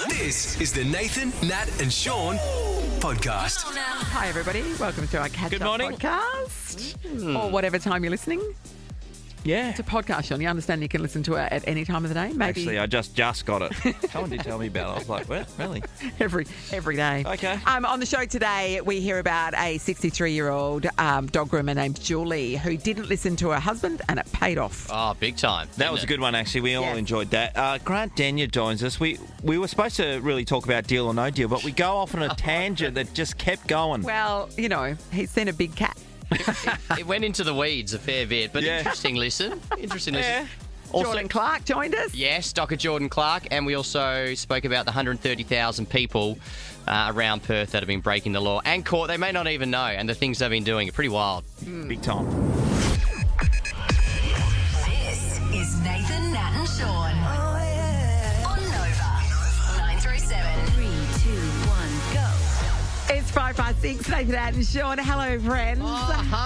This is the Nathan, Nat and Sean podcast. Hi, everybody. Welcome to our Catch-Up podcast. Or whatever time you're listening. Yeah. It's a podcast, Sean. You understand you can listen to it at any time of the day? Maybe Actually, I just got it. Someone did tell me about it. I was like, what? Really? every day. Okay. On the show today, we hear about a 63-year-old dog groomer named Julie who didn't listen to her husband and it paid off. Oh, big time. That was a good one, actually. We all Yeah. enjoyed that. Grant Denyer joins us. We were supposed to really talk about Deal or No Deal, but we go off on a tangent that just kept going. Well, you know, he's seen a big cat. It went into the weeds a fair bit, but Yeah. interesting listen. Jordan Clark joined us. Yes, Dr. Jordan Clark, and we also spoke about the 130,000 people around Perth that have been breaking the law and caught. They may not even know, and the things they've been doing are pretty wild. Big time. This is Nathan, Nat and Sean. Oh, yeah. On Nova. 937. 3, 2, 1, go. It's 556, Nathan, Nat and Sean. Hello, friends.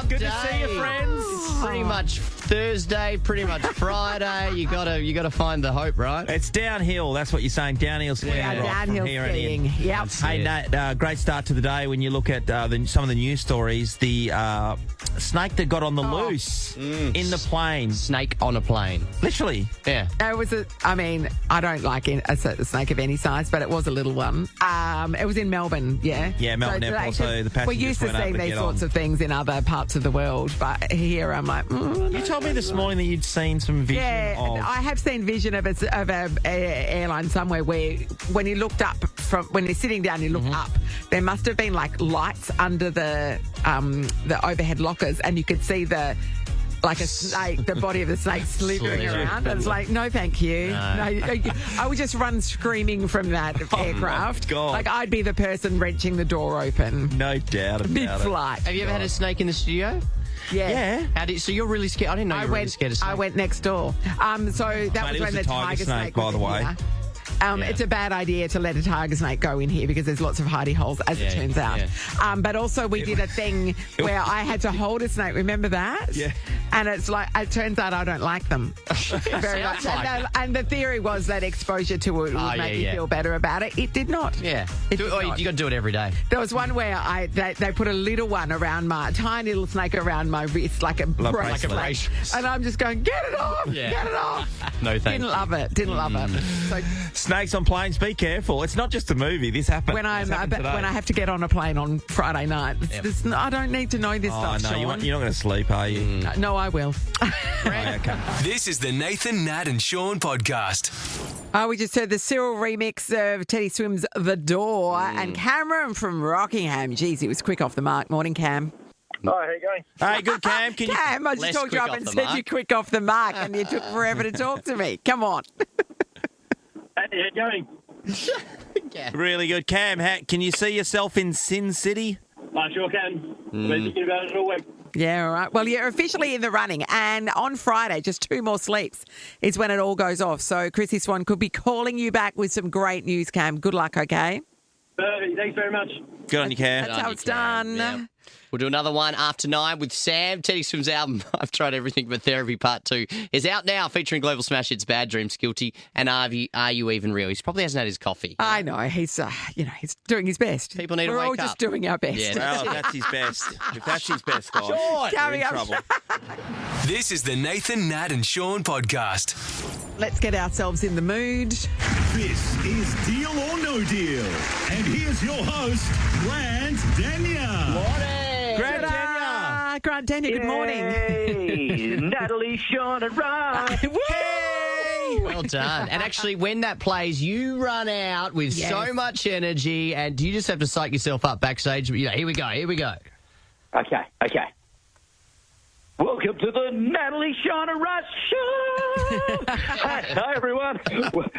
Good to see you, friends. It's pretty much Thursday, pretty much Friday. You gotta find the hope, right? It's downhill. That's what you're saying. Downhill skiing. Yeah, right, from downhill here and in. skiing. Yep. Hey, Nat, great start to the day when you look at some of the news stories. The snake that got on the loose in the plane. Snake on a plane. Literally. Yeah. It was I don't like a snake of any size, but it was a little one. It was in Melbourne, yeah. Yeah, Melbourne Airport, so the passengers we're used to went up seeing to these get sorts on. of things in other parts of the world, but here I'm like, You told me this morning that you'd seen some vision of... I have seen vision of a airline somewhere where when you looked up when you're sitting down, you look up. There must have been like lights under the overhead lockers, and you could see the snake, the body of the snake slithering around. It's like, no, thank you. No, I would just run screaming from that aircraft. God. Like I'd be the person wrenching the door open. No doubt about Big it. flight. Have you ever had a snake in the studio? Yeah. So you're really scared? I didn't know you were really scared of snakes. I went next door. So that Mate, was it when was the a tiger snake, was by the in way. here. It's a bad idea to let a tiger snake go in here because there's lots of hidey holes, as it turns out. Yeah. But also we did a thing where I had to hold a snake. Remember that? Yeah. And it's like, it turns out I don't like them very much. Sounds like And the theory was that exposure to it would make you feel better about it. It did not. Yeah. It You did not. got to do it every day. There was one where they put a little one around a tiny little snake around my wrist, like a bracelet. bracelet. And I'm just going, get it off, Yeah. get it off. No, thank Didn't you. love it. Didn't love it. So Snakes on planes, be careful. It's not just a movie. This happened. when This happened today. I have to get on a plane on Friday night, I don't need to know this Oh, stuff, no, Sean. you're not going to sleep, are you? No, I will. Oh, okay. This is the Nathan, Nat and Sean podcast. We just heard the Cyril remix of Teddy Swim's The Door and Cameron from Rockingham. Geez, he was quick off the mark. Morning, Cam. Hi, how you going? Hey, good, Cam. Can you... Cam, I just Less talked you quick up off and the said mark. you're quick off the mark and you took forever to talk to me. Come on. How you going? Really good. Cam, can you see yourself in Sin City? I sure can. Been thinking about it all week. Yeah, all right. Well, you're officially in the running. And on Friday, just 2 more sleeps is when it all goes off. So Chrissy Swan could be calling you back with some great news, Cam. Good luck, okay? Thanks very much. Good on you, Cam. That's how it's done. Yeah. We'll do another one after 9 with Sam. Teddy Swim's album, I've Tried Everything But Therapy Part 2, is out now, featuring Global Smash Hits Bad Dreams, Guilty, and Are You Even Real? He probably hasn't had his coffee. I know. He's doing his best. People need to We're all wake just up. doing our best. Yeah. Well, that's his best. If that's his best, guys, we're Coming in up. trouble. This is the Nathan, Nat and Sean podcast. Let's get ourselves in the mood. This is Deal or No Deal. And here's your host, Grant Denyer. Grant Denyer. Grant Denyer, good morning. Hey, Natalie, Sean, and Ryan. Well done. And actually, when that plays, you run out with Yes. so much energy, and you just have to psych yourself up backstage. Here we go. Okay. Welcome to the Natalie, Sean, and Russ Show. Hi, everyone.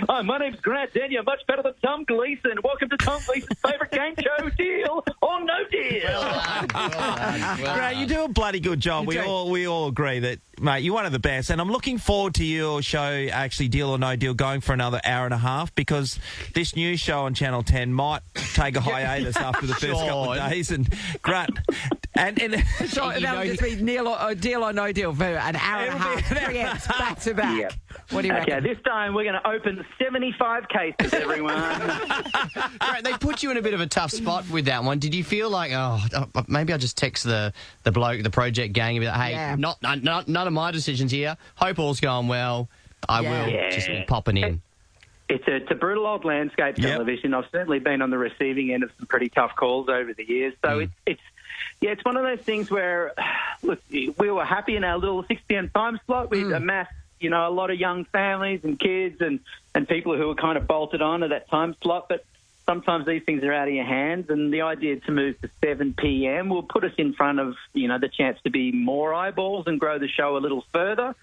Hi, my name's Grant Denyer, much better than Tom Gleeson. Welcome to Tom Gleeson's favourite game show, Deal or No Deal. Well done. Grant, you do a bloody good job. We all agree that, mate, you're one of the best. And I'm looking forward to your show, actually, Deal or No Deal, going for another hour and a half, because this new show on Channel 10 might take a hiatus after the first couple of days. And Grant, And So that would just be deal or no deal for an hour and a half, 3 M's back to back. Yeah. What do you Okay, reckon? this time we're going to open 75 cases, everyone. Right, they put you in a bit of a tough spot with that one. Did you feel like, maybe I'll just text the bloke, the project gang, and be like, hey, Yeah. none of my decisions here. Hope all's going well. I will just be popping in. It's a brutal old landscape television. I've certainly been on the receiving end of some pretty tough calls over the years. So it's one of those things where, look, we were happy in our little 6 p.m. time slot. We amassed, a lot of young families and kids and people who were kind of bolted on at that time slot. But sometimes these things are out of your hands, and the idea to move to 7 p.m. will put us in front of, the chance to be more eyeballs and grow the show a little further.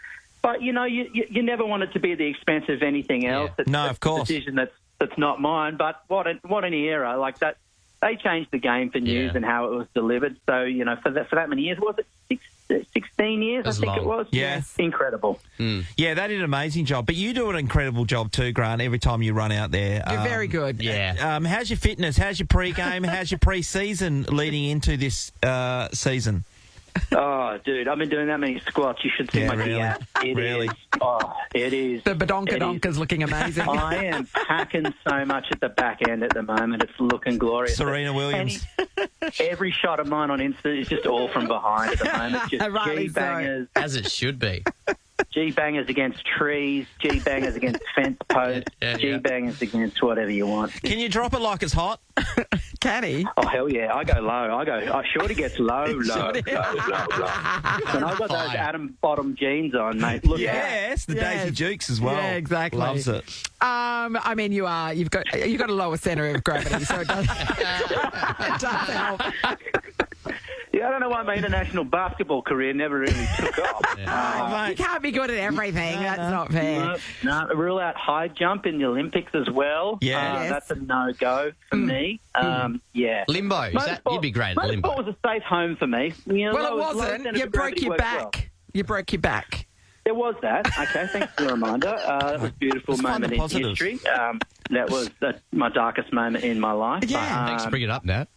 But, you never want it to be at the expense of anything else. Yeah. No, of course. It's a decision that's not mine. But what an era. Like that, they changed the game for news and how it was delivered. So, for that many years, was it 16 years, I think it was? Yes. Incredible. Yeah, they did an amazing job. But you do an incredible job too, Grant, every time you run out there. You're very good. Yeah. How's your fitness? How's your pre-game? How's your pre-season leading into this season? Oh, dude, I've been doing that many squats. You should see my really? gear. It Really? is. Oh, it is. The badonkadonka's looking amazing. I am packing so much at the back end at the moment. It's looking glorious. Serena Williams. Every shot of mine on Insta is just all from behind at the moment. Just Rightly so. G-bangers. As it should be. G-bangers against trees, G-bangers against fence posts, G-bangers against whatever you want. Can you drop it like it's hot? Can he? Oh, hell yeah. I go low. Shorty gets low. When I've got those Adam bottom jeans on, mate, look out. Yes, the Daisy Dukes as well. Yeah, exactly. Loves it. I mean, you've got a lower centre of gravity, so it does help. Yeah, I don't know why my international basketball career never really took off. You can't be good at everything. That's not fair. No, rule out high jump in the Olympics as well. Yeah. Yes. That's a no-go for me. Yeah. Limbo. You'd be great at limbo. Motorsport was a safe home for me. Well, it wasn't. You broke your back. You broke your back. There was that. Okay, thanks for the reminder. That was a beautiful moment in history. That was my darkest moment in my life. Yeah. Thanks for bringing it up, Nat.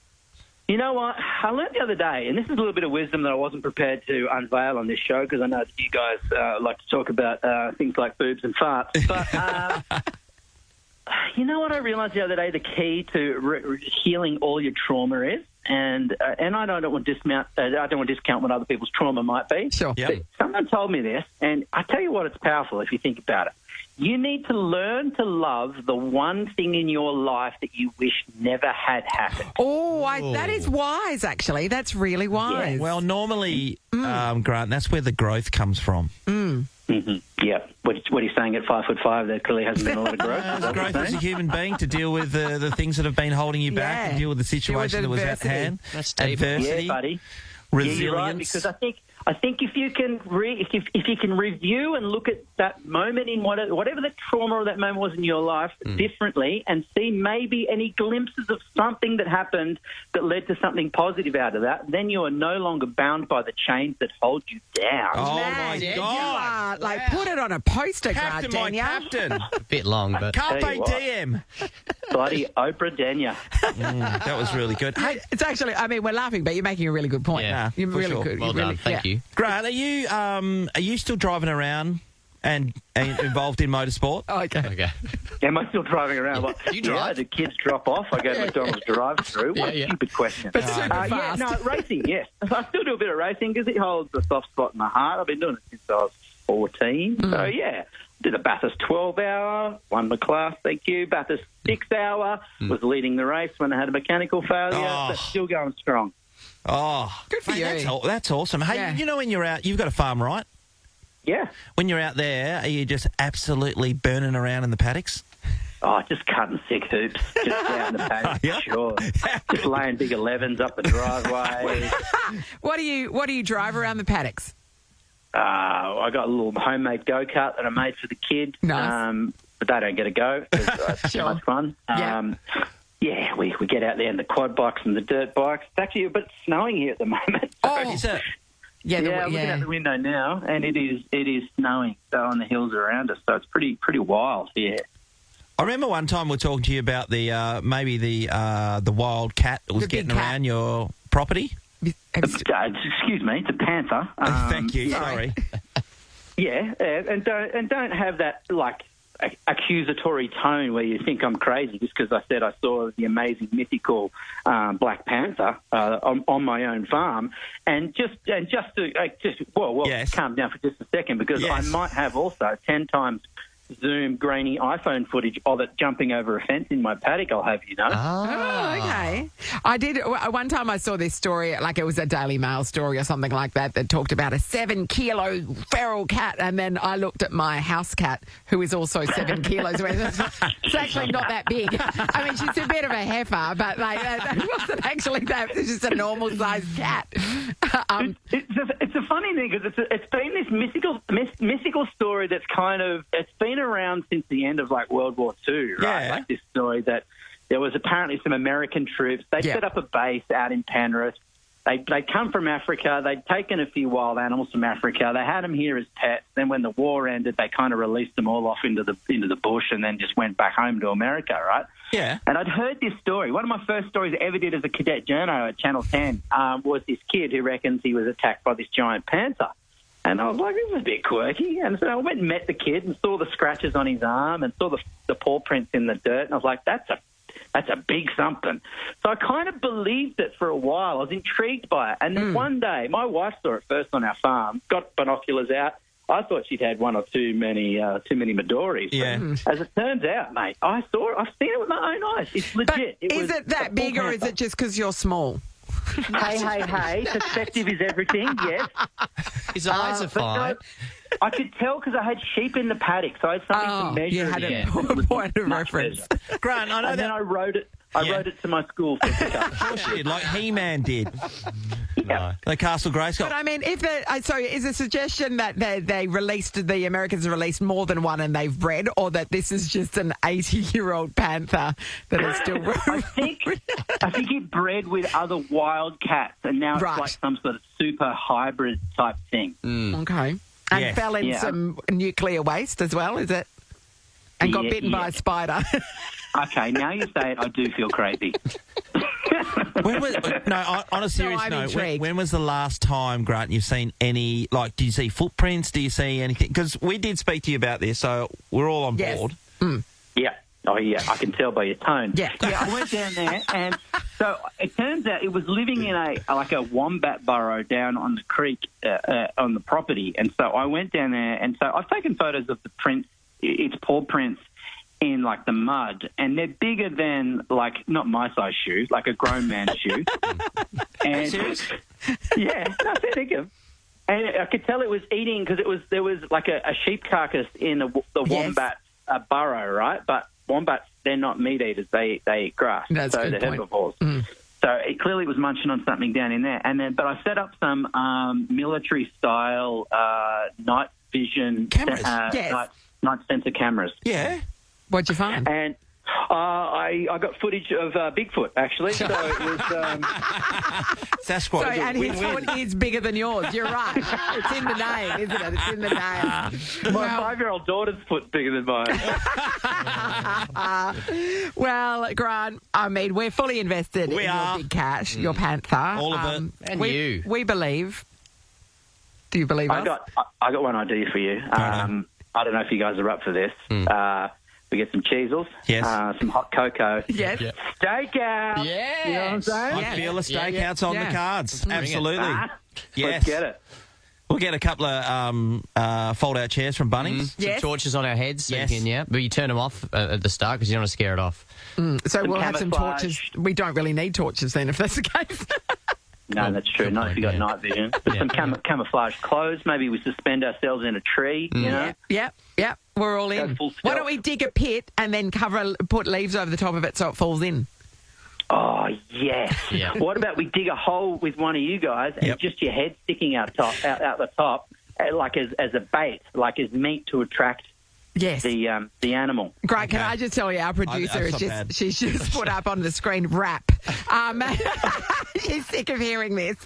You know what? I learned the other day, and this is a little bit of wisdom that I wasn't prepared to unveil on this show because I know that you guys like to talk about things like boobs and farts. But you know what I realised the other day? The key to healing all your trauma is, and I don't want to discount what other people's trauma might be. Sure. Yep. But someone told me this, and I tell you what, it's powerful if you think about it. You need to learn to love the one thing in your life that you wish never had happened. That is wise, actually. That's really wise. Well, normally, Grant, that's where the growth comes from. Mm-hmm. Yeah. What are you saying at 5'5"? There clearly hasn't been a lot of growth. Is that what Growth you're as a saying? human being to deal with the things that have been holding you back, and deal with the situation that was at adversity. hand. That's deep. Adversity, Yeah, buddy. resilience. Yeah, you're right, because I think if you can if you can review and look at that moment in whatever the trauma of that moment was in your life differently, and see maybe any glimpses of something that happened that led to something positive out of that, then you are no longer bound by the chains that hold you down. Oh, Man, my you God. are, put it on a poster, Captain, my Daniel. captain. A bit long, but... Carpe Tell you what. diem. Bloody Oprah Dania. That was really good. Hey, It's actually, I mean, we're laughing, but you're making a really good point. Yeah, You're for really sure. good. Well You're done. really, Thank you. Grant, are you still driving around and involved in motorsport? Oh, okay. Am I still driving around? Well, You drive? Yeah, the kids drop off. I go to McDonald's drive-through. What a stupid question. But super fast. Yeah, no, racing, yes. I still do a bit of racing because it holds a soft spot in my heart. I've been doing it since I was 14. So, yeah. Did a Bathurst 12-hour, won the class, thank you. Bathurst 6-hour, was leading the race when I had a mechanical failure, but still going strong. Oh, Good for mate, you. That's awesome. Hey, Yeah. when you're out, you've got a farm, right? Yeah. When you're out there, are you just absolutely burning around in the paddocks? Oh, just cutting sick hoops, just out in the paddock, Yeah. sure. Just laying big 11s up the driveway. What do you drive around the paddocks? I got a little homemade go-kart that I made for the kid. Nice. But they don't get a go. It's too much fun. Yeah. We get out there in the quad bikes and the dirt bikes. It's actually a bit snowing here at the moment. Is it? Yeah, I'm looking out the window now, and it is snowing on the hills around us. So it's pretty wild. Yeah. I remember one time we were talking to you about the maybe the wild cat that was The big getting cat. around your property. Excuse me, it's a panther. Thank you. Sorry. Yeah, and don't have that like accusatory tone where you think I'm crazy just because I said I saw the amazing mythical black panther on my own farm, and just calm down for just a second because I might have also 10 times zoom grainy iPhone footage of it jumping over a fence in my paddock, I'll have you know. Oh, okay. I did. One time I saw this story, like it was a Daily Mail story or something like that talked about a 7-kilo feral cat. And then I looked at my house cat, who is also 7 kilos. It's actually not that big. I mean, she's a bit of a heifer, but like it wasn't actually that. It's just a normal sized cat. It's a funny thing because it's been this mythical story that's it's been around since the end of like World War II, right? Like this story that there was apparently some American troops. They set up a base out in Penrith. They come from Africa. They'd taken a few wild animals from Africa. They had them here as pets. Then when the war ended, they kind of released them all off into the bush and then just went back home to America, right? Yeah. And I'd heard this story. One of my first stories I ever did as a cadet journo at Channel 10 was this kid who reckons he was attacked by this giant panther. And I was like, this is a bit quirky. And so I went and met the kid and saw the scratches on his arm and saw the paw prints in the dirt. And I was like, that's a big something. So I kind of believed it for a while. I was intrigued by it. And then one day, my wife saw it first on our farm, got binoculars out. I thought she'd had one or too many Midori's. Yeah. As it turns out, mate, I've seen it with my own eyes. It's legit. But is it that big or is it just because you're small? Hey, perspective is everything, yes. His eyes are fine. No, I could tell because I had sheep in the paddock, so I had something to measure. You had a point of reference. Grant, I know and that. then I wrote it. I wrote it to my school for pickup. Of course you did, like He-Man did. Yeah. The Castle Grayskull. But I mean, is a suggestion that the Americans released more than one and they've bred, or that this is just an 80-year-old panther that is still I think it bred with other wild cats, and now it's like some sort of super hybrid type thing. Okay. And fell in some nuclear waste as well, is it? And got bitten by a spider. Okay, now you say it, I do feel crazy. On a serious note, when was the last time, Grant, you've seen any, like, do you see footprints? Do you see anything? Because we did speak to you about this, so we're all on board. Yeah. Oh, yeah, I can tell by your tone. Yeah, I went down there, and so it turns out it was living in a wombat burrow down on the creek on the property. And so I went down there, and so I've taken photos of the prints, its paw prints, in like the mud, and they're bigger than like not my size shoe, like a grown man's shoe. And yeah, no, fair dinkum. And I could tell it was eating because there was like a sheep carcass in the wombat burrow, right? But wombats, they're not meat eaters; they eat grass, That's so they're herbivores. So it clearly was munching on something down in there. And then, but I set up some military style night vision cameras, night sensor cameras. Yeah. What'd you find? And I got footage of Bigfoot, actually. So it was... Sasquatch. And his foot is bigger than yours. You're right. It's in the name, isn't it? It's in the name. My 5-year-old daughter's foot's bigger than mine. Well, Grant, I mean, we're fully invested in your big cat, your panther. All of it. And you. We believe. Do you believe us? I got one idea for you. I don't know if you guys are up for this. We get some cheesels, some hot cocoa, stakeout. Yes. You know what I'm saying? I feel a stakeout's on the cards. Absolutely. Yes. Let's get it. We'll get a couple of fold-out chairs from Bunnings. Some torches on our heads. So but you turn them off at the start because you don't want to scare it off. So we'll have some camouflage. torches. We don't really need torches then, if that's the case. No, that's true. Not if you got night vision. But some camouflage clothes. Maybe we suspend ourselves in a tree. You know. Yep. We're all in. Why don't we dig a pit and then put leaves over the top of it so it falls in? Oh, yes. Yeah. What about we dig a hole with one of you guys and just your head sticking out the top, like as a bait, like as meat to attract Yes. the animal. Great. Can I just tell you, our producer that's not she's just put up on the screen rap. She's sick of hearing this.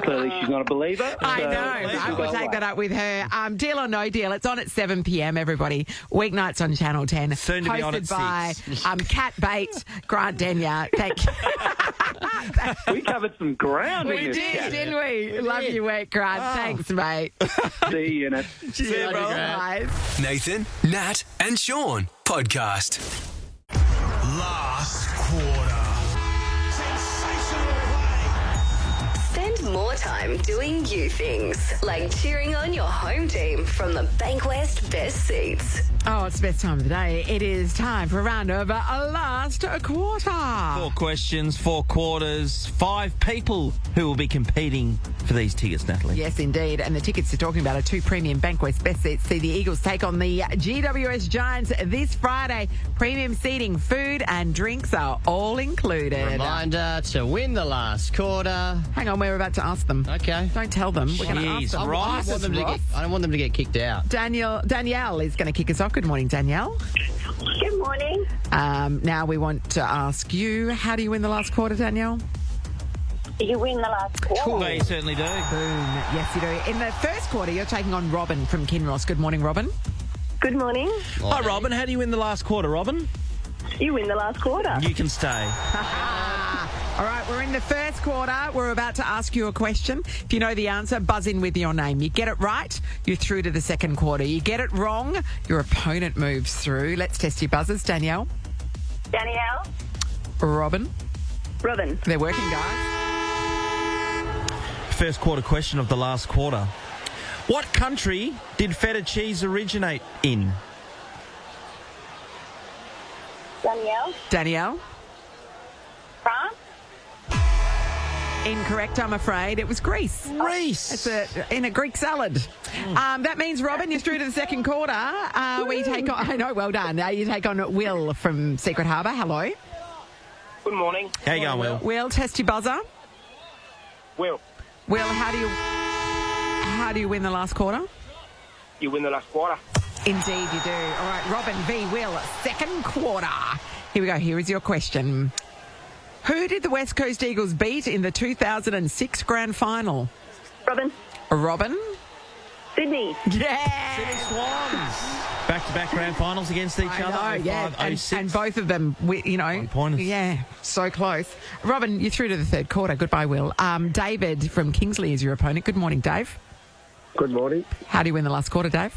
Clearly, she's not a believer. I so know. she's Right? We'll well take away. that up with her. Deal or No Deal. It's on at 7 p.m, everybody. Weeknights on Channel 10. Soon to be on at Hosted by 6. Cat Bait, Grant Denyer. Thank you. We covered some ground in We this did, chat. didn't we? Love your work, Grant. Thanks, mate. See you in it. Cheers, bro. guys. Nathan, Nat, and Sean podcast. Last quarter. Sensational play. Spend more time doing you things, like cheering on your home team from the Bankwest Best Seats. Oh, it's the best time of the day. It is time for a round of last quarter. 4 questions, 4 quarters, 5 people who will be competing for these tickets, Natalie. Yes, indeed. And the tickets you're talking about are 2 premium Bankwest Best Seats. See the Eagles take on the GWS Giants this Friday. Premium seating, food and drinks are all included. Reminder to win the last quarter. Hang on, we're about to ask them. Okay. Don't tell them. We're going to ask Jeez, them. Ross. I don't want them to get kicked out. Danielle is going to kick us off. Good morning, Danielle. Good morning. Now we want to ask you, how do you win the last quarter, Danielle? You win the last quarter. Well, you certainly do. Boom. Yes, you do. In the first quarter, you're taking on Robin from Kinross. Good morning, Robin. Good morning. Hi, Robin. How do you win the last quarter, Robin? You win the last quarter. You can stay. All right, we're in the first quarter. We're about to ask you a question. If you know the answer, buzz in with your name. You get it right, you're through to the second quarter. You get it wrong, your opponent moves through. Let's test your buzzers. Danielle. Danielle. Robin. Robin. They're working, guys. First quarter question of the last quarter. What country did feta cheese originate in? Danielle. Danielle. France. Incorrect, I'm afraid. It was Greece. Greece. It's in a Greek salad. That means, Robin, you're through to the second quarter. We take on... I know, well done. You take on Will from Secret Harbour. Hello. Good morning. How you going, Will? Will, test your buzzer. Will, Will, how do you win the last quarter? you win the last quarter. Indeed you do. All right, Robin v. Will, second quarter. Here we go. Here is your question. Who did the West Coast Eagles beat in the 2006 Grand Final? Robin. Robin? Sydney. Yeah! Swans. Back-to-back grand finals against each other. I know, yeah. 05, And both of them, One-pointers. yeah, so close. Robin, you're through to the third quarter. Goodbye, Will. David from Kingsley is your opponent. Good morning, Dave. Good morning. How do you win the last quarter, Dave?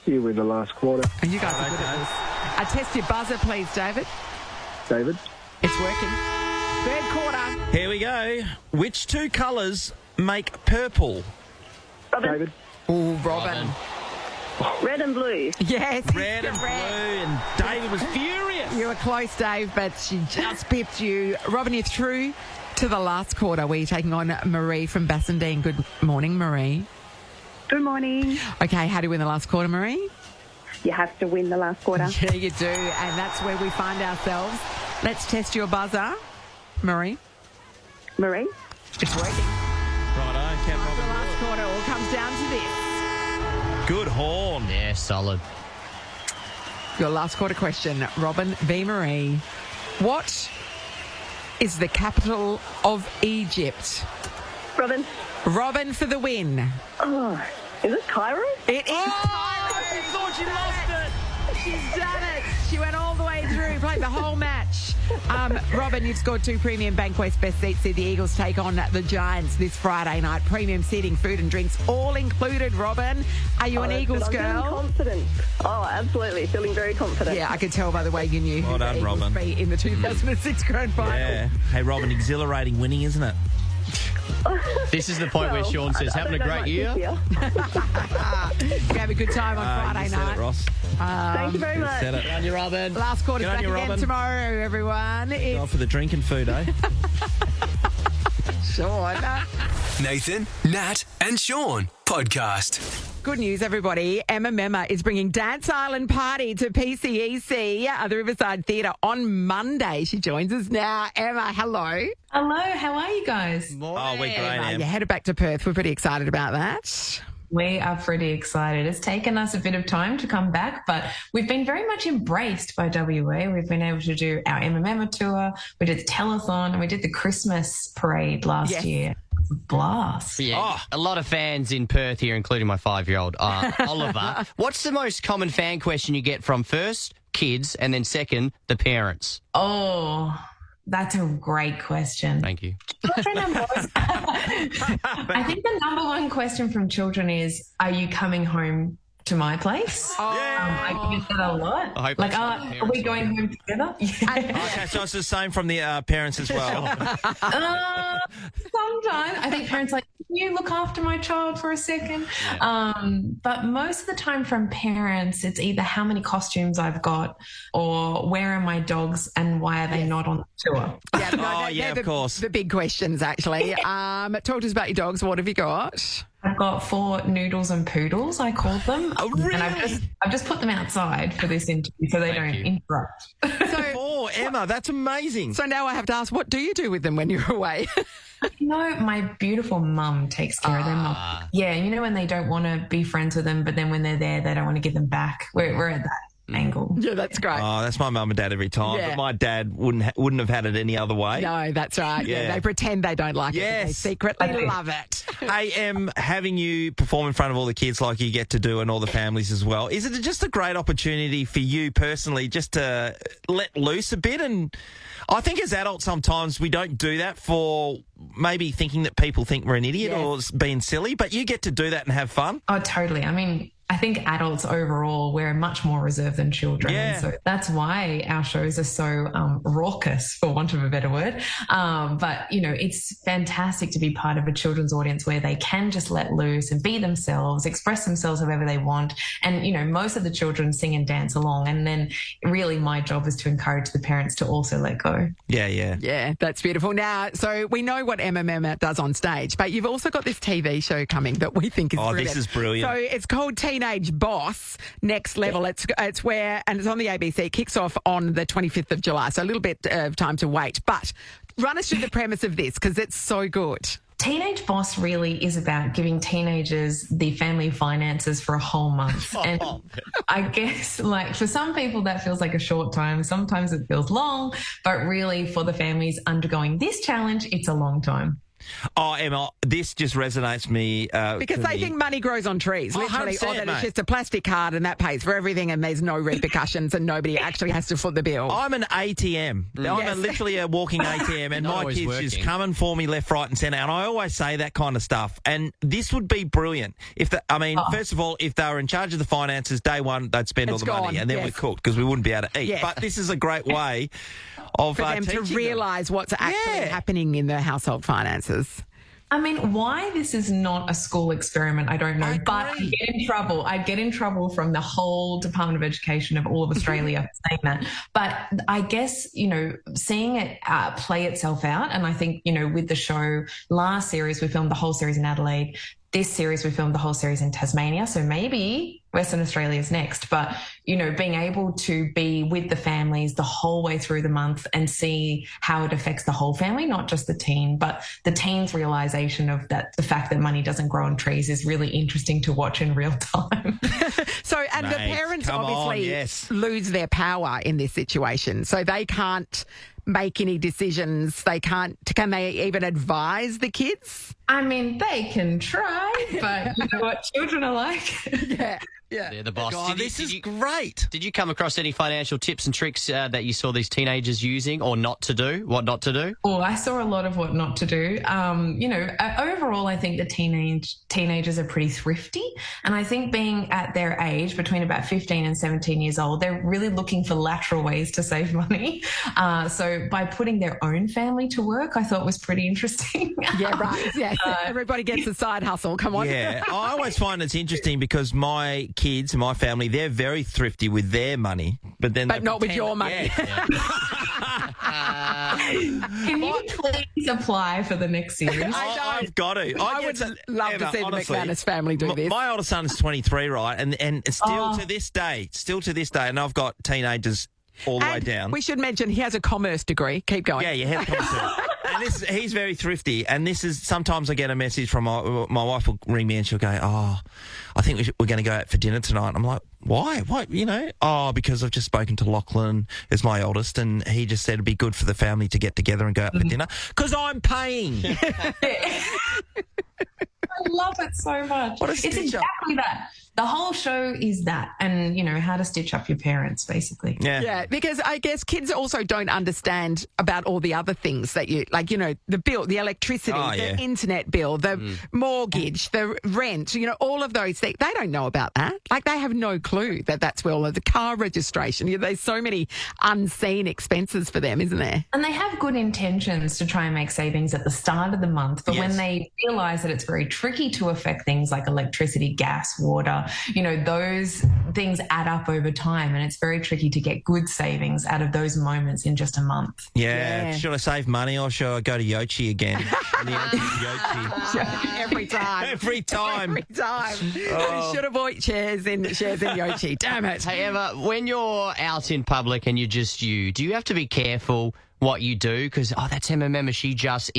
You win the last quarter. And you guys are good at this. Test your buzzer, please, David. David? It's working. Third quarter. Here we go. Which 2 colours make purple? Robin. David? Oh, Robin. Red and blue. Yes. Red and blue, and David was furious. You were close, Dave, but she just pipped you. Robin, you're through to the last quarter where you're taking on Marie from Bassendean. Good morning, Marie. Good morning. Okay, how do you win the last quarter, Marie? You have to win the last quarter. Yeah, you do, and that's where we find ourselves. Let's test your buzzer, Marie. Marie. It's working. Righto, Cat The Robin. last quarter all comes down to this. Good horn. Yeah, solid. Your last quarter question, Robin v. Marie. What is the capital of Egypt? Robin. Robin for the win. Oh, is it Cairo? It is Cairo. She thought she lost it. She's done it. She went all the way through, played the whole match. Robin, you've scored 2 premium Bankwest Best Seats. See the Eagles take on the Giants this Friday night. Premium seating, food and drinks, all included, Robin. Are you an that's Eagles good. I'm feeling girl? confident. Oh, absolutely. Feeling very confident. Yeah, I could tell by the way you knew Well who done, the Eagles Robin. beat in the 2006 Grand Final. Yeah. Hey, Robin, exhilarating winning, isn't it? This is the point where Sean says, having a great year. You have a good time on Friday you said night. it, Ross. Thank you very much. Said it. On you, Robin. Last quarter's Good on back you, again Robin. tomorrow, everyone. Go It's for the drinking food, eh? Sean. Nathan, Nat, and Sean podcast. Good news, everybody. Memma is bringing Dance Island Party to PCEC at the Riverside Theatre on Monday. She joins us now. Emma, hello. Hello, how are you guys? Oh, we're great, You Em. headed back to Perth. We're pretty excited about that. We are pretty excited. It's taken us a bit of time to come back, but we've been very much embraced by WA. We've been able to do our Memma tour, we did the telethon, and we did the Christmas parade last year. It was a blast. Yeah, a lot of fans in Perth here, including my 5-year-old Oliver. What's the most common fan question you get from first kids and then second the parents? Oh, that's a great question. Thank you. I think the number one question from children is, are you coming home to my place? I get that a lot. I hope Like, that's not are we going home together? Okay, so it's the same from the parents as well. Sometimes I think parents are like, can you look after my child for a second? But most of the time from parents, it's either how many costumes I've got or where are my dogs and why are they not on the tour? They're of course. The big questions, actually. Talk to us about your dogs. What have you got? I've got 4 noodles and poodles, I called them. Oh, really? And I've just put them outside for this interview so they don't interrupt. Oh, Emma, that's amazing. So now I have to ask, what do you do with them when you're away? My beautiful mum takes care of them. Yeah, when they don't want to be friends with them, but then when they're there, they don't want to give them back. We're at that angle. Yeah, that's great. Oh, that's my mum and dad every time. Yeah. But my dad wouldn't have had it any other way. No, that's right. Yeah, they pretend they don't like it, but they secretly love it. Hey, having you perform in front of all the kids like you get to do and all the families as well, is it just a great opportunity for you personally just to let loose a bit? And I think as adults sometimes we don't do that for maybe thinking that people think we're an idiot or being silly, but you get to do that and have fun. Oh, totally. I mean, I think adults overall, we're much more reserved than children. Yeah. And so that's why our shows are so raucous, for want of a better word. But, it's fantastic to be part of a children's audience where they can just let loose and be themselves, express themselves however they want. And, most of the children sing and dance along. And then really my job is to encourage the parents to also let go. Yeah. Yeah, that's beautiful. Now, so we know what Memma does on stage, but you've also got this TV show coming that we think is brilliant. This is brilliant. So it's called Teenage Boss Next Level. It's where, and it's on the ABC. It kicks off on the 25th of July, so a little bit of time to wait. But run us through the premise of this because it's so good. Teenage Boss really is about giving teenagers the family finances for a whole month. And I guess, for some people, that feels like a short time. Sometimes it feels long, but really for the families undergoing this challenge, it's a long time. Oh, Emma, this just resonates me. Because they think money grows on trees, literally, or that it's just a plastic card and that pays for everything and there's no repercussions and nobody actually has to foot the bill. I'm an ATM. I'm literally a walking ATM and my kids just coming for me left, right and centre. And I always say that kind of stuff. And this would be brilliant. First of all, if they were in charge of the finances, day one, they'd spend all the money and then we're cooked because we wouldn't be able to eat. Yes. But this is a great way of for them to realise what's actually happening in their household finances. I mean, why this is not a school experiment, I don't know. But I'd get in trouble. I'd get in trouble from the whole Department of Education of all of Australia for saying that. But I guess, seeing it play itself out, and I think, with the show, last series, we filmed the whole series in Adelaide. This series, we filmed the whole series in Tasmania. So maybe Western Australia is next. But, being able to be with the families the whole way through the month and see how it affects the whole family, not just the teen, but the teen's realisation of that, the fact that money doesn't grow on trees is really interesting to watch in real time. The parents obviously lose their power in this situation. So they can't make any decisions. Can they even advise the kids? I mean, they can try, but you know what children are like. Yeah. They're the boss. God, this is great. Did you come across any financial tips and tricks that you saw these teenagers using or not to do? What not to do? Oh, I saw a lot of what not to do. Overall, I think the teenagers are pretty thrifty. And I think being at their age, between about 15 and 17 years old, they're really looking for lateral ways to save money. So by putting their own family to work, I thought was pretty interesting. Yeah, right. Yeah. Everybody gets a side hustle. Come on. Yeah. I always find it's interesting because my kids and my family, they're very thrifty with their money, but not with your money. Can you please apply for the next series? I've got to. I would love to see honestly, the McManus family do this. My oldest son's 23, right? And still to this day, and I've got teenagers all the way down. We should mention he has a commerce degree. Keep going. Yeah, he has commerce. And He's very thrifty, and this is sometimes I get a message from my wife will ring me and she'll go, "Oh, I think we're going to go out for dinner tonight." I'm like, "Why? What? Oh, because I've just spoken to Lachlan, as my oldest, and he just said it'd be good for the family to get together and go out for dinner because I'm paying." I love it so much. It's exactly that. The whole show is that, and how to stitch up your parents, basically. Yeah, because I guess kids also don't understand about all the other things that you like. The bill, the electricity, the internet bill, the mortgage, the rent. All of those things. They don't know about that. Like they have no clue that that's where all of the car registration. There's so many unseen expenses for them, isn't there? And they have good intentions to try and make savings at the start of the month, but when they realise that it's very tricky to affect things like electricity, gas, water. Those things add up over time, and it's very tricky to get good savings out of those moments in just a month. Yeah. Should I save money or should I go to Yochi again? And the answer is Yochi. Every time. Every time. We should have bought shares in Yochi. Damn it. Hey, Emma, when you're out in public and you're just you, do you have to be careful what you do? Because, that's Memma, she just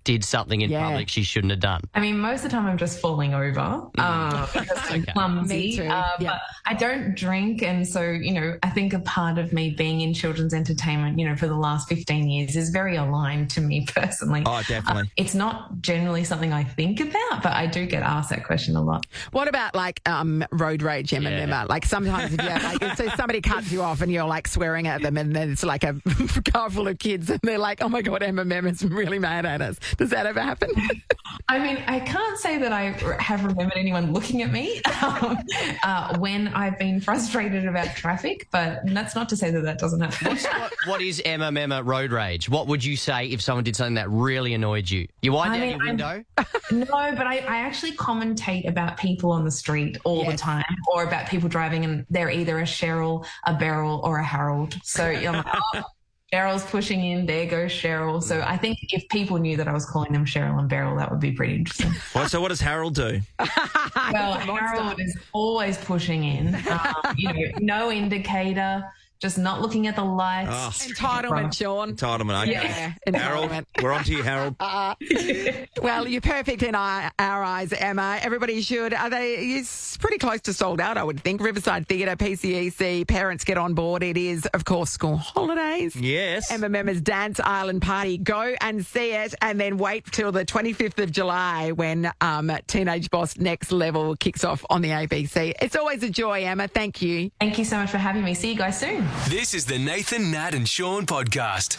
did something in public she shouldn't have done. I mean, most of the time I'm just falling over because I'm clumsy. But I don't drink, and so, I think a part of me being in children's entertainment, for the last 15 years is very aligned to me personally. Oh, definitely. It's not generally something I think about, but I do get asked that question a lot. What about road rage, Memma? Like sometimes if you so somebody cuts you off and you're like swearing at them, and then it's like a car full of kids and they're like, "Oh my God, Memma's really mad at us." Does that ever happen? I mean, I can't say that I have remembered anyone looking at me when I've been frustrated about traffic, but that's not to say that doesn't happen. What is Memma road rage? What would you say if someone did something that really annoyed you? You wind down your window? No, but I actually commentate about people on the street all the time, or about people driving and they're either a Cheryl, a Beryl, or a Harold. So you're like, Cheryl's pushing in, there goes Cheryl. So I think if people knew that I was calling them Cheryl and Beryl, that would be pretty interesting. So what does Harold do? Well, Harold is always pushing in. No indicator, just not looking at the lights. Entitlement, Sean. Entitlement, okay. Yeah, Harold, we're on to you, Harold. Well, you're perfect in our eyes, Emma. Everybody should. It's pretty close to sold out, I would think. Riverside Theatre, PCEC, parents get on board. It is, of course, school holidays. Yes. Memma's Dance Island Party. Go and see it, and then wait till the 25th of July when Teenage Boss Next Level kicks off on the ABC. It's always a joy, Emma. Thank you. Thank you so much for having me. See you guys soon. This is the Nathan, Nat and Sean podcast.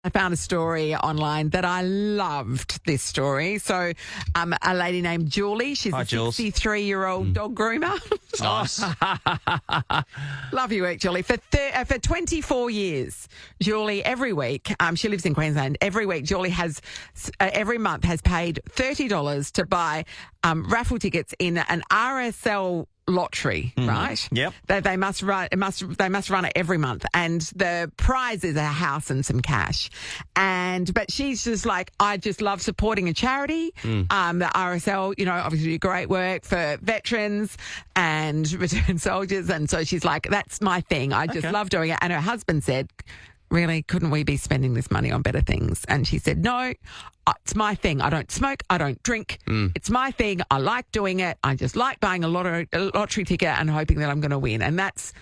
I found a story online that I loved this story. So a lady named Julie, she's a 63-year-old dog groomer. Nice. Love your work, Julie. For 24 years, Julie, every week, she lives in Queensland, every week Julie has, every month has paid $30 to buy raffle tickets in an RSL lottery, right? Yep. They must run it every month, and the prize is a house and some cash. But she's just like, I just love supporting a charity. The RSL, obviously do great work for veterans and returned soldiers, and so she's like, that's my thing. I just love doing it. And her husband said, really, couldn't we be spending this money on better things? And she said, no, it's my thing. I don't smoke. I don't drink. It's my thing. I like doing it. I just like buying a lottery ticket and hoping that I'm going to win. And that's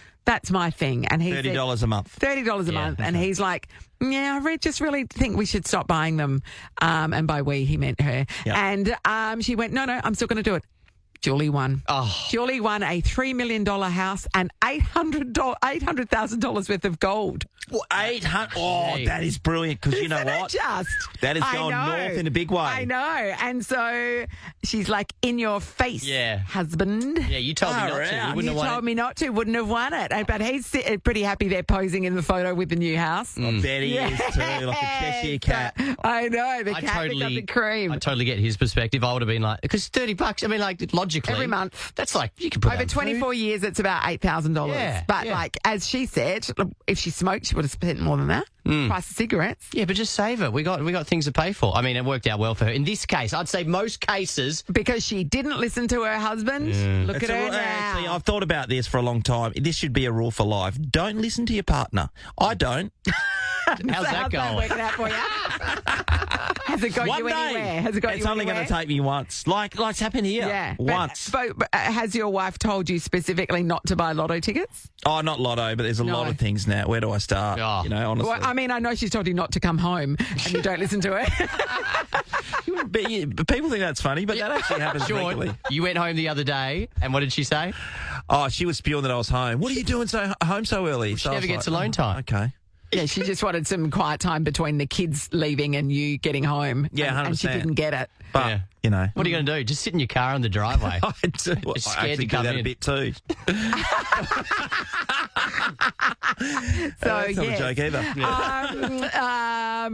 my thing. And he's $30 a month. $30 a month. And he's like, yeah, I just really think we should stop buying them. And by we, he meant her. Yep. And she went, no, I'm still going to do it. Julie won. Julie won a $3 million house and $800,000 worth of gold. Well, 800. Oh, that is brilliant, because you know what? That is going north in a big way. I know. And so she's like, in your face, husband. Yeah, you told me not to. You told me not to. Wouldn't have won it. But he's pretty happy they're posing in the photo with the new house. I bet he is too, like a Cheshire cat. I know. The cat that got the cream. I totally get his perspective. I would have been like, because $30, I mean, like, logically. Every month. That's like, you can put over 24 years, it's about $8,000. Yeah, but like, as she said, if she smoked, she would have spent more than that. Price of cigarettes. Yeah, but just save it. We got things to pay for. I mean, it worked out well for her. In this case, I'd say most cases. Because she didn't listen to her husband. Look at her now. Actually, I've thought about this for a long time. This should be a rule for life. Don't listen to your partner. I don't. How's that going? working out for you? Has it got One you day. anywhere? Has it got It's you only going anywhere? to take me once. Like it's happened here. Yeah. Once. But has your wife told you specifically not to buy lotto tickets? Oh, not lotto, but there's a lot of things now. Where do I start? Oh. You know, honestly. Well, I mean, I know she's told you not to come home and you don't listen to her. But people think that's funny, but that actually happens regularly. Sean, you went home the other day, and what did she say? Oh, she was spewing that I was home. What are you doing home so early? She never gets alone time. Okay. Yeah, she just wanted some quiet time between the kids leaving and you getting home. Yeah, 100%. And she didn't get it. But, Yeah. you know. What are you going to do? Just sit in your car in the driveway. I do. Just I scared actually to do come that in. a bit too. So, That's not yes. a joke either.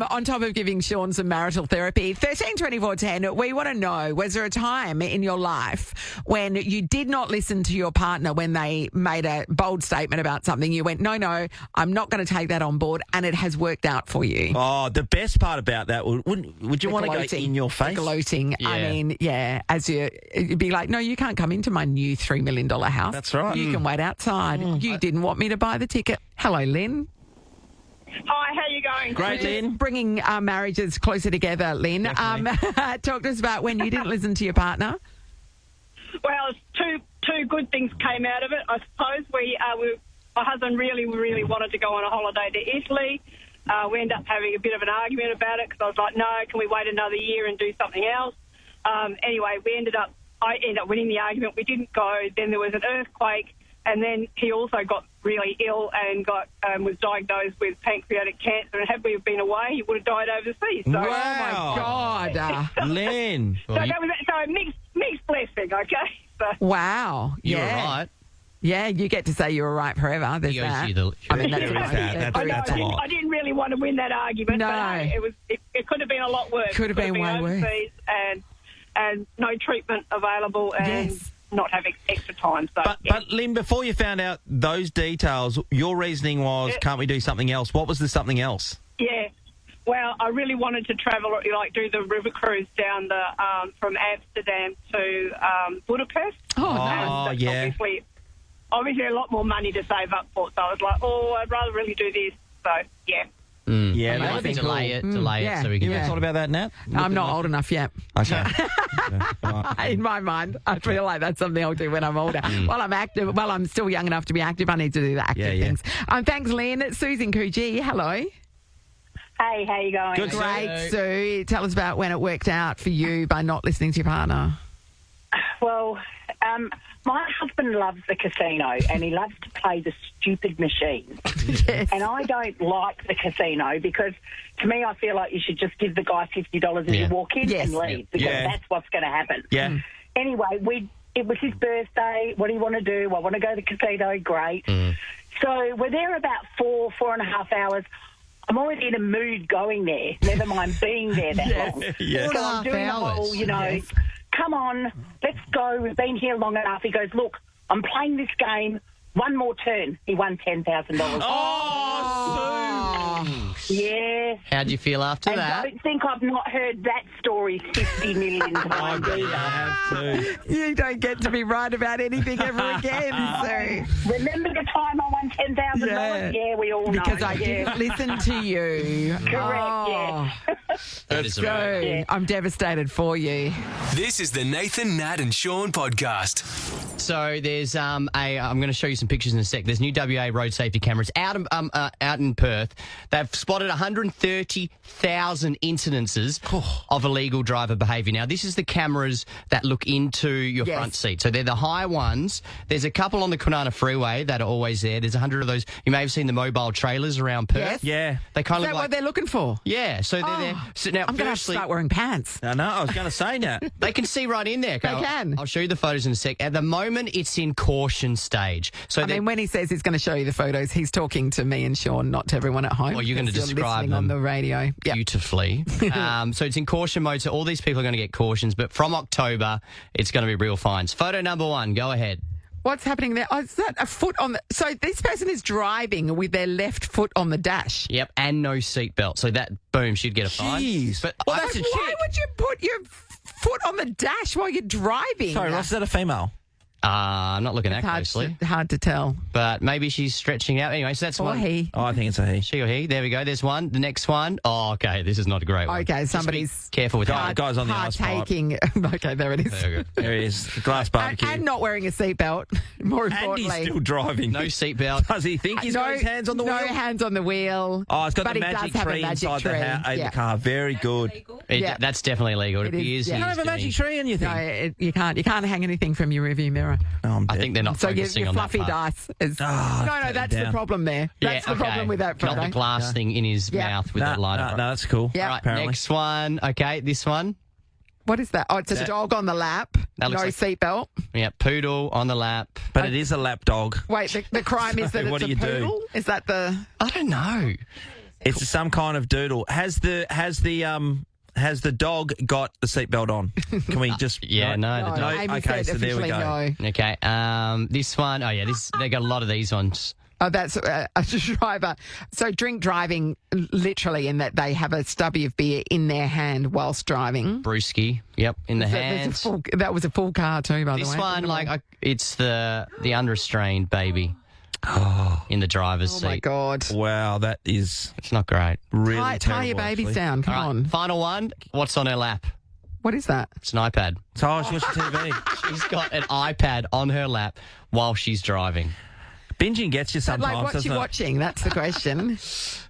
On top of giving Sean some marital therapy, 132410, we want to know, was there a time in your life when you did not listen to your partner when they made a bold statement about something? You went, no, I'm not going to take that on board, and it has worked out for you. Oh, the best part about that, would you want to go Gloating. in your face? Gloating. Yeah. I mean, yeah, you'd be like, no, you can't come into my new $3 million house. That's right. You can wait outside. You didn't want me to buy the ticket. Hello, Lynn. Hi, how you going? Great, Lynn. Bringing our marriages closer together, Lynn. Talk to us about when you didn't listen to your partner. Well, two good things came out of it. I suppose my husband really wanted to go on a holiday to Italy. We ended up having a bit of an argument about it because I was like, no, can we wait another year and do something else? Anyway, I ended up winning the argument. We didn't go. Then there was an earthquake, and then he also got really ill and was diagnosed with pancreatic cancer. And had we been away, he would have died overseas. So, Oh, my God. Lynn. so that was a mixed blessing, okay? So, Wow. You were yeah. right. Yeah, you get to say you were right forever. There's He owes that. you the- I mean, that's There is right. that. Yeah, That's I a lot. didn't really want to win that argument. No. But hey, it could have been a lot worse. Could have been way worse. overseas and no treatment available and Yes. not having extra time. So, But Lynn, before you found out those details, your reasoning was, can't we do something else? What was the something else? yeah. Well, I really wanted to travel, like do the river cruise down from Amsterdam to Budapest. Oh, nice. And that's yeah. obviously a lot more money to save up for. So I was like, I'd rather really do this. So, yeah. Yeah, Amazing. that'd be cool. Delay it yeah. so we can You ever thought about that, Nat? I'm not old enough yet. Okay. Right. In my mind, I feel like that's something I'll do when I'm older. While I'm active, while I'm still young enough to be active, I need to do the active Yeah. things. Thanks, Lynn. Susan Coogee, hello. Hey, how you going? Good. Great, Sue. Tell us about when it worked out for you by not listening to your partner. Well, my husband loves the casino and he loves to play the stupid machines. Yes. And I don't like the casino because, to me, I feel like you should just give the guy $50 as you walk in Yes. and leave because Yeah. that's what's going to happen. Yeah. Anyway, it was his birthday. What do you want to do? I want to go to the casino. Great. So we're there about 4.5 hours. I'm already in a mood going there, never mind being there that long. Yes. So I'm doing the whole, Yes. come on, let's go. We've been here long enough. He goes, look, I'm playing this game. One more turn. He won $10,000. Yeah. How'd you feel after And that? don't think I've not heard that story 50 million times. You don't get to be right about anything ever again, Sue. Remember the time I won $10,000? Yeah, we all know. Because I didn't listen to you. Correct, yeah. That is So, amazing. I'm devastated for you. This is the Nathan, Nat and Sean podcast. So there's I'm going to show you some pictures in a sec. There's new WA road safety cameras out in Perth. They've spotted 130,000 incidences of illegal driver behaviour. Now, this is the cameras that look into your front seat. So they're the high ones. There's a couple on the Kwinana Freeway that are always there. There's 100 of those. You may have seen the mobile trailers around Perth. Yes. Yeah. They kind Is of that like what they're looking for? yeah. So they're there. So now, I'm going to have to firstly, start wearing pants. I know, I was going to say that. they can see right in there. They can. I'll show you the photos in a sec. At the moment, it's in caution stage. So I mean, when he says he's going to show you the photos, he's talking to me and Sean, not to everyone at home. Well, you're going to because describe listening on them the radio. Yep. beautifully. So it's in caution mode. So all these people are going to get cautions. But from October, it's going to be real fines. Photo number 1. Go ahead. What's happening there? Oh, is that a foot on the... So this person is driving with their left foot on the dash. Yep, and no seatbelt. So that, boom, she'd get a fine. Jeez. But Well, I- that's a Why chick. would you put your foot on the dash while you're driving? Sorry, Ross, is that a female? I'm not looking that closely. Hard to tell. But maybe she's stretching out. Anyway, so that's Or one. he. Oh, I think it's a he. She or he. There we go. There's one. The next one. Oh, okay. This is not a great one. Okay, Just be somebody's careful with that. Guy's on the ice pipe. partaking. Okay, there it is. There we go. There he is. The glass barbecue. And not wearing a seatbelt, more And importantly. he's still driving. No seatbelt. Does he think he's got his hands on the wheel? No hands on the wheel. Oh, it's got but the he does magic have a tree magic inside tree. the car. Very good. Yeah. That's definitely illegal. It It is, appears yeah. You don't he's have a magic doing- tree in your thing? No, you can't. You can't hang anything from your rearview mirror. No, I'm I dead. think they're not So your focusing on that fluffy part. dice is. Oh, no, take that's it the down. problem there. That's the problem with that Not photo. the glass thing in his Yeah. mouth with No, the light no, on. no, that's cool. Yeah. All right, apparently. next one. Okay, this one. What is that? Oh, it's a dog on the lap. That No looks like- seatbelt. Yeah, poodle on the lap. But it is a lap dog. Wait, the crime is that what it's do a you do? poodle? Is that the... I don't know. It's some kind of doodle. Has the dog got the seatbelt on? Can we just? Yeah, no, the dog. Amy Okay, said so there we officially go. no. Okay, this one. Oh, yeah, they got a lot of these ones. Oh, that's a driver. So drink driving, literally, in that they have a stubby of beer in their hand whilst driving. Brewski, yep, in the hands. That was a full car too, by the way. This one, it's the unrestrained baby in the driver's seat. Oh, my God. Wow, that is It's not great. really Tie terrible, your babies actually. down. Come All right, on. final one. What's on her lap? What is that? It's an iPad. So she watched TV. She's got an iPad on her lap while she's driving. Binging gets you But sometimes, like, what's doesn't she it? watching? That's the question.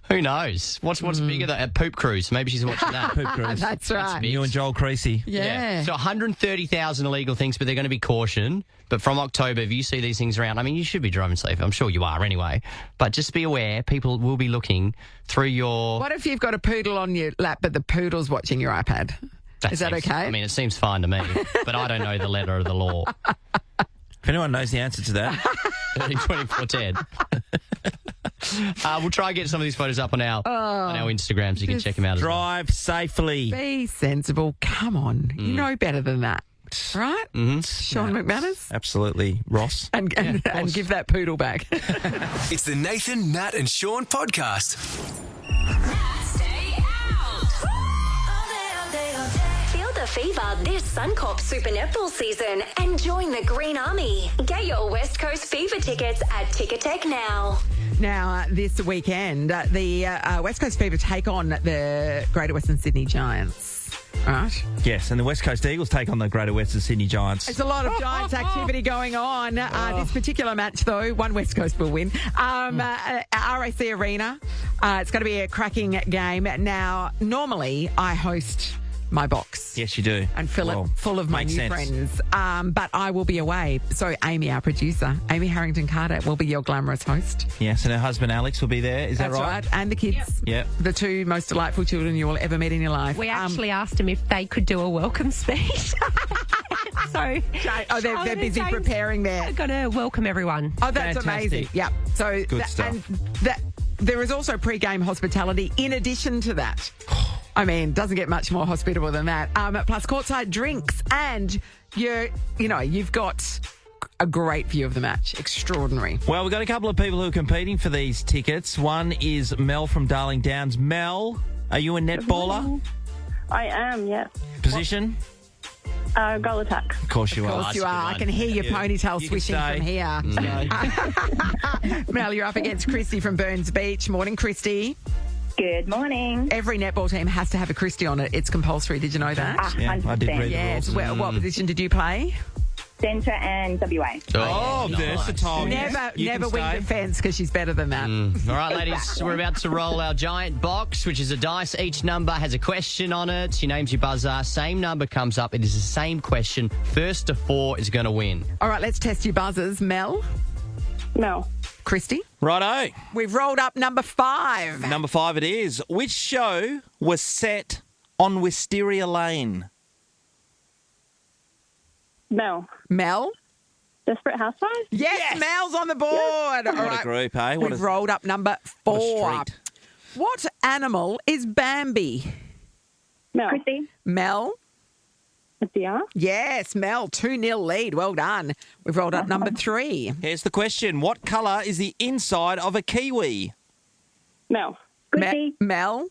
Who knows? What's bigger than a poop cruise? Maybe she's watching that. Poop cruise. That's right. big. You and Joel Creasy. Yeah. So 130,000 illegal things, but they're going to be cautioned. But from October, if you see these things around, I mean, you should be driving safe. I'm sure you are anyway. But just be aware, people will be looking through your... What if you've got a poodle on your lap, but the poodle's watching your iPad? Is that seems- okay? I mean, it seems fine to me, but I don't know the letter of the law. If anyone knows the answer to that, 2410. We'll try and get some of these photos up on our Instagram so you can check them out as well. drive safely. Be sensible. Come on. You know better than that. Right? Mm-hmm. Sean McManus? Absolutely, Ross. And give that poodle back. It's the Nathan, Nat and Sean podcast. Stay out. Feel the fever this Suncorp Super Netball season and join the Green Army. Get your West Coast Fever tickets at Ticketek now. Now, this weekend, the West Coast Fever take on the Greater Western Sydney Giants. Right. Yes, and the West Coast Eagles take on the Greater Western Sydney Giants. There's a lot of Giants activity going on. This particular match, though, one West Coast will win. RAC Arena. It's going to be a cracking game. Now, normally I host my box. Yes, you do. And fill it full of my makes new sense. friends. But I will be away. So Amy, our producer, Amy Harrington-Carter, will be your glamorous host. Yes, and her husband Alex will be there. Is That's that right? right. And the kids. Yep. The two most delightful children you will ever meet in your life. We actually asked them if they could do a welcome speech. So they're busy James preparing there. are going to welcome everyone. Oh, that's Fantastic. amazing. Yeah. So Good stuff. And there is also pre-game hospitality in addition to that. I mean, doesn't get much more hospitable than that. Plus courtside drinks, and you've got a great view of the match. Extraordinary. Well, we've got a couple of people who are competing for these tickets. One is Mel from Darling Downs. Mel, are you a netballer? I am, yes. Position? Goal attack. Of course you Of are. course you are. I can hear your ponytail You can swishing stay. from here. Mel, you're up against Christy from Burns Beach. Morning, Christy. Good morning. Every netball team has to have a Christy on it. It's compulsory. Did you know that? Yeah, I did read the Yes. rules. What position did you play? Centre and WA. Oh, versatile. Never You can wing stay. defence because she's better than that. All right, ladies, we're about to roll our giant box, which is a dice. Each number has a question on it. Your name's your buzzer. Same number comes up. It is the same question. First to 4 is going to win. All right, let's test your buzzers. Mel, Mel. Christy. Righto. We've rolled up number 5. Number 5 it is. Which show was set on Wisteria Lane? Mel. Mel. Desperate Housewives? Yes, Mel's on the board. What All a right, group, eh? What we've a, rolled up number what a 4. street. What animal is Bambi? Mel. Christy. Mel. A deer. Yes, Mel, 2-0 lead. Well done. We've rolled up number 3. Here's the question. What colour is the inside of a kiwi? Mel. Christy. Mel.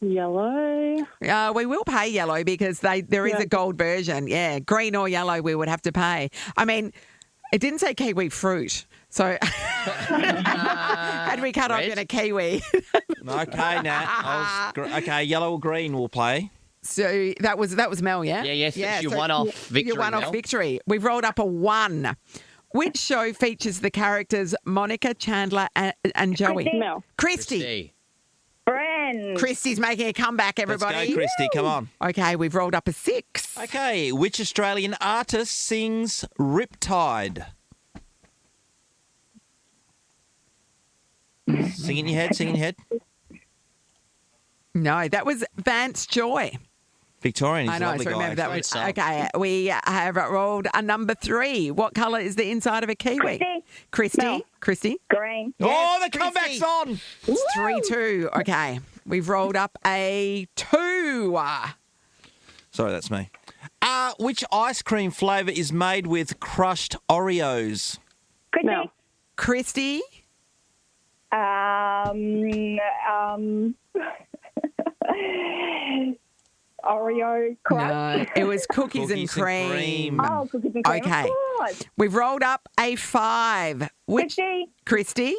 Yellow. We will pay yellow because there is a gold version. Yeah, green or yellow we would have to pay. I mean, it didn't say kiwi fruit. So had we cut off in a kiwi. Okay, Nat. Okay, yellow or green will play. So that was Mel, yeah? Yes, it's your one-off victory, Your one-off Mel. victory. We've rolled up a 1. Which show features the characters Monica, Chandler, and Joey? Christy. Mel. Christy. Friends. Christy's making a comeback, everybody. Let's go, Christy. Come on. Okay, we've rolled up a 6. Okay, which Australian artist sings Riptide? Sing in your head. No, that was Vance Joy. Victorian, he's I a know, lovely so guy. remember that Great was song. okay. We have rolled a number 3. What colour is the inside of a kiwi? Christy. Mel. Christy. Green. Oh, the Christy. comeback's on. It's 3-2. Okay, we've rolled up a 2. Sorry, that's me. Which ice cream flavour is made with crushed Oreos? Christy. Mel. Christy. Oreo crust. No, it was cookies and cream. Oh, cookies and cream. Okay. Of course. We've rolled up a 5. Which Christy?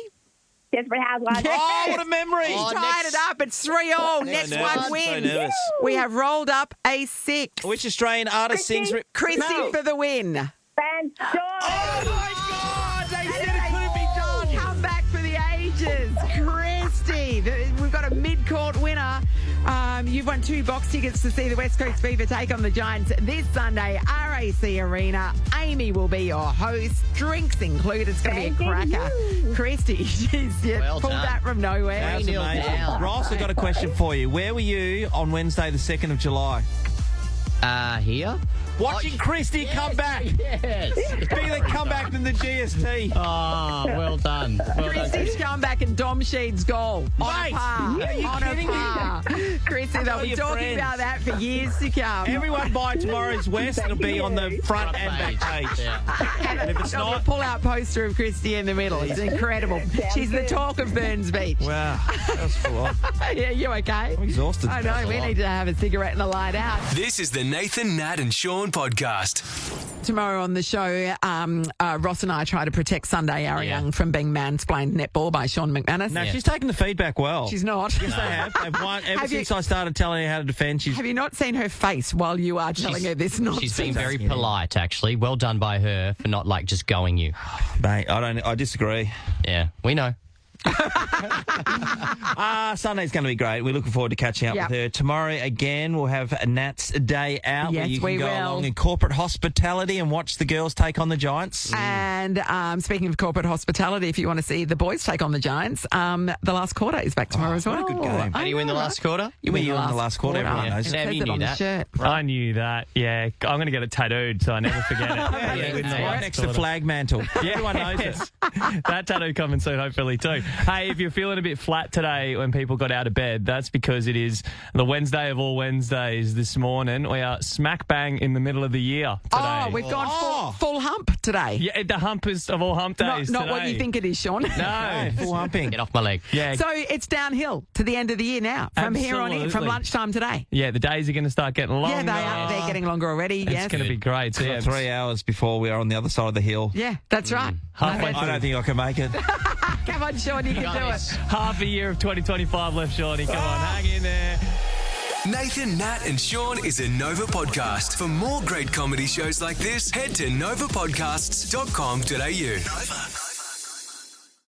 Desperate Housewives. Oh, what a memory. He's tied it up. It's 3-all. Next one wins. So nervous. We have rolled up a 6. Which Australian artist sings Christy No. for the win. Fans joy. Oh, my God. They said it couldn't be done. Come back for the ages. Christy. We've got a mid-court winner. You've won 2 box tickets to see the West Coast Fever take on the Giants this Sunday, RAC Arena. Amy will be your host. Drinks included. It's going to be a cracker. Christy, she's Well pulled done. that from nowhere. That's 3-0 amazing. down. Ross, I've got a question for you. Where were you on Wednesday, the 2nd of July? Here? Watching Christy come back. Yes. Bigger comeback than the GST. Oh, well done. Well done. Christy's come back in Dom Sheed's goal. On Mate, a par. are you On kidding a me? par. Christy, they'll Tell be your talking friends. about that for years to come. Everyone buy tomorrow's West. It'll be on the front and back page. Yeah. And if it's Got a not, pull-out poster of Christy in the middle. It's incredible. She's the talk of Burns Beach. wow, that was full on. Yeah, you okay? I'm exhausted. I know. We need to have a cigarette and a light out. This is the Nathan, Nat and Sean podcast. Tomorrow on the show, Ross and I try to protect Sunday Ariang from being mansplained netball by Sean McManus. No, she's taken the feedback well. She's not. Yes, they have. They've won. Ever Have you- since I started telling her how to defend, she's... Have you not seen her face while you are telling her this nonsense? She's been very polite, actually. Well done by her for not, just going you. Mate, I disagree. Yeah, we know. Sunday's going to be great. We're looking forward to catching up Yep. with her. Tomorrow, again, we'll have a Nat's Day Out where Yes, you can we go will. along in corporate hospitality and watch the girls take on the Giants. And speaking of corporate hospitality, if you want to see the boys take on the Giants, the last quarter is back tomorrow as well. what a good game. How do you win the last quarter? You win the last quarter. Everyone knows. Yeah. It Have says you it knew on the that? shirt. I knew that. Yeah, I'm going to get it tattooed so I never forget it. Yeah, good right man. next to flag mantle. Everyone knows it. That tattoo coming soon, hopefully, too. Hey, if you're feeling a bit flat today when people got out of bed, that's because it is the Wednesday of all Wednesdays this morning. We are smack bang in the middle of the year today. Oh, we've gone full hump today. Yeah, the hump is of all hump days Not today. what you think it is, Sean. No. Full humping. Get off my leg. Yeah, So it's downhill to the end of the year now, from here on in, from Absolutely. lunchtime today. yeah, the days are going to start getting longer. Yeah, they are. They're getting longer already. It's Yes. going to be great. So, yeah, 3 hours before we are on the other side of the hill. Yeah, that's right. halfway I don't think I can make it. Come on, Sean, you can do it. half a year of 2025 left, Shawnee. Come on, hang in there. Nathan, Nat and Sean is a Nova podcast. For more great comedy shows like this, head to novapodcasts.com.au. Nova.